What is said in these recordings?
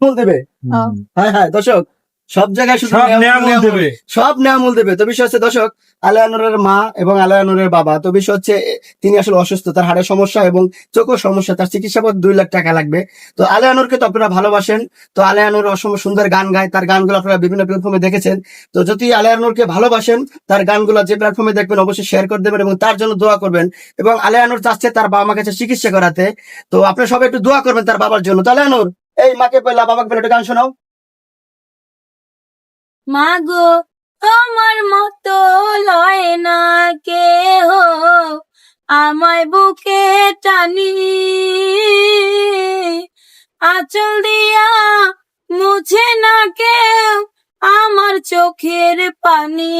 মূল দেবে। হ্যাঁ হ্যাঁ দর্শক, সব জায়গায় শুধু সব নেয়ামূল দেবে। তো বিষয় হচ্ছে দর্শক, আলেয়ানুরের মা এবং আলেয়ানুরের বাবা, তো বিষয় হচ্ছে তিনি আসলে অসুস্থ, তার হাড়ের সমস্যা এবং চোখের সমস্যা, তার চিকিৎসা বাবদ 2 লাখ টাকা লাগবে। তো আলেয়ানুরকে তো আপনারা ভালোবাসেন, তো আলেয়ানুর অসম্ভব সুন্দর গান গায়, তার গানগুলো আপনারা বিভিন্ন প্ল্যাটফর্মে দেখেছেন। তো যদি আলেয়ানুরকে ভালোবাসেন, তার গানগুলো যে প্ল্যাটফর্মে দেখবেন অবশ্যই শেয়ার করে দেবেন এবং তার জন্য দোয়া করবেন। এবং আলেয়ানুর চাচ্ছে তার বাবা মার কাছে চিকিৎসা করাতে, তো আপনারা সবাই একটু দোয়া করবেন তার বাবার জন্য। তো আলেয়ানুর, এই মাকে পেলা, বাবাকে পেলে একটা গান শোনাও। মাগো তোমার মতো লয় না কেহ, আমায় বুকে টানি, আঁচল দিয়া মুছে না কেউ আমার চোখের পানি।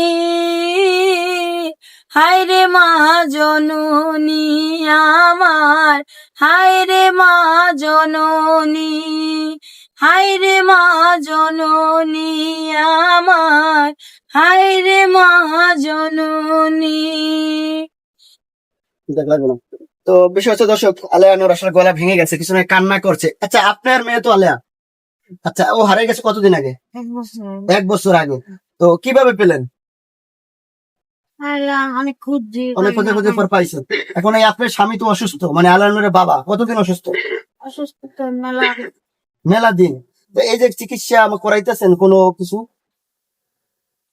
হায় রে মা জননী আমার, হায় রে মা জননী, হায় রে মা জননী আমার, হায় রে মা জননী। তো বিষয় হচ্ছে দর্শক, আলেয়ানুর আসলে গলা ভেঙে গেছে, কিছু না কান্না করছে। আচ্ছা আপনার মেয়ে তো আলেয়া, আচ্ছা ও হারিয়ে গেছে কতদিন আগে? 1 বছর আগে। তো কিভাবে পেলেন? অনেক খুঁজছি, অনেক খুঁজে খুঁজে পর পাইছেন। এখন এই আপনার স্বামী তো অসুস্থ, মানে আলেয়ানুরের বাবা কতদিন অসুস্থ? অসুস্থ তো মেলা মেলা দিন। তো এই যে চিকিৎসা করাইতেছেন কোনো কিছু,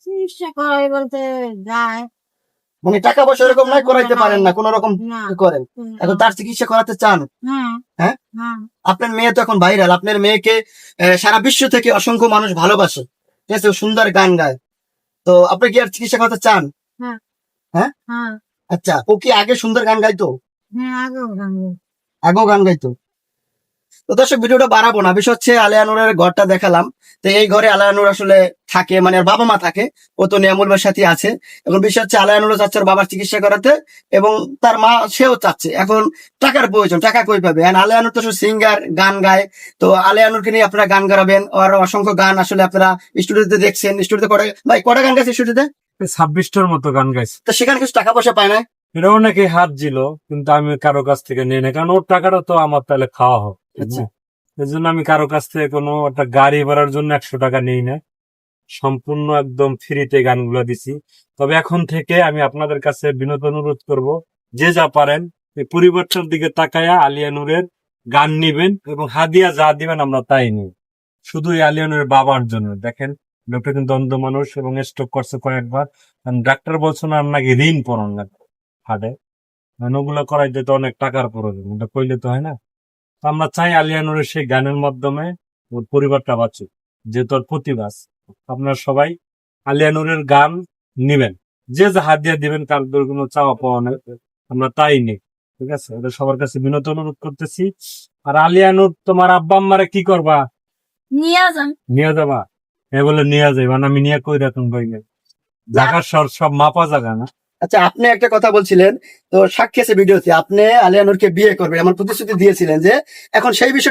চিকিৎসা করাই বলতে যায় মানে টাকা পয়সা এরকম নাই, করাইতে পারেন না কোন রকম না। করেন, এখন তার চিকিৎসা করাতে চান? হ্যাঁ হ্যাঁ, হ্যাঁ আপনার মেয়ে তো এখন ভাইরাল, আপনার মেয়েকে সারা বিশ্ব থেকে অসংখ্য মানুষ ভালোবাসে, ঠিক আছে, ও সুন্দর গান গায়। তো আপনি কি আর চিকিৎসা করতে চান? হ্যাঁ হ্যাঁ, হ্যাঁ আচ্ছা ও কি আগে সুন্দর গান গাইতো? হ্যাঁ আগেও গান গাইতো? তো দর্শক ভিডিওটা বাড়াবো না, বিষয় হচ্ছে আলেয়ানুরের ঘরটা দেখালাম। তো এই ঘরে আলেয়ানুর আসলে থাকে, মানে ওর বাবা মা থাকে, ও তো নিয়ামুলের সাথে আছে। এখন বিষয় হচ্ছে আলেয়ানুরও চাচ্ছে ওর বাবার চিকিৎসা করাতে, এবং তার মা সেও চাচ্ছে। এখন টাকার প্রয়োজন, টাকা কই পাবে? আলেয়ানুর তো সিঙ্গার, গান গায়। তো আলেয়ানুরকে নিয়ে আপনারা গান গারাবেন, আর অসংখ্য গান আসলে আপনারা স্টুডিওতে দেখছেন। স্টুডিওতে ভাই কটা গান গাইছে স্টুডিওতে? 26টার মতো গান গাইছে। তো সেখানে কিছু টাকা পয়সা পায় না? এটাও নাকি হাত দিল, কিন্তু আমি কারো কাছ থেকে নিই না, কারণ ওর টাকাটা তো আমার তাহলে খাওয়া হোক। আচ্ছা, এই জন্য আমি কারো কাছ থেকে কোনো একটা গাড়ি ভাড়ার জন্য 100 টাকা নিই না, সম্পূর্ণ একদম ফ্রিতে গানগুলো দিছি। তবে এখন থেকে আমি আপনাদের কাছে বিনোদ অনুরোধ করব, যে যা পারেন এই পরিবর্তনের দিকে তাকায়া আলিয়ানুরের গান নিবেন, এবং হাদিয়া যা দিবেন আমরা তাই নিই, শুধু এই আলিয়ানুরের বাবার জন্য। দেখেন লোকটা কিন্তু অন্ধ মানুষ এবং স্ট্রোক করছে কয়েকবার, ডাক্তার বলছে না নাকি ঋণ পড়ন লাগবে হাটে, মানে ওগুলো করাইতে তো অনেক টাকার প্রয়োজন, ওটা কইলে তো হয় না। তো আমরা চাই আলিয়ানুরের সেই গানের মাধ্যমে ওর পরিবারটা বাঁচুক, যে তোর প্রতিবাস। আপনারা সবাই আলিয়ানুরের গান নিবেন, যে যা হাত দিয়ে দিবেন, কার কোনো চাওয়া পাওয়া নেই, আমরা তাই নেই, ঠিক আছে? এটা সবার কাছে বিনত অনুরোধ করতেছি। আর আলিয়ানুর তোমার আব্বা আম্মারে কি করবা? নিয়ে যান। নিয়ে যাবা? এ বলে নিয়ে যাইবা না, আমি নিয়ে কই রাখুন ভাই, জায়গার সব মাপা জায়গা না। আচ্ছা আপনি একটা কথা বলছিলেন, তো সাক্ষী আছে ভিডিওতে, আপনি আলিয়ানুরকে বিয়ে করবেন এমন প্রতিশ্রুতি দিয়েছিলেন, যে এখন সেই বিষয়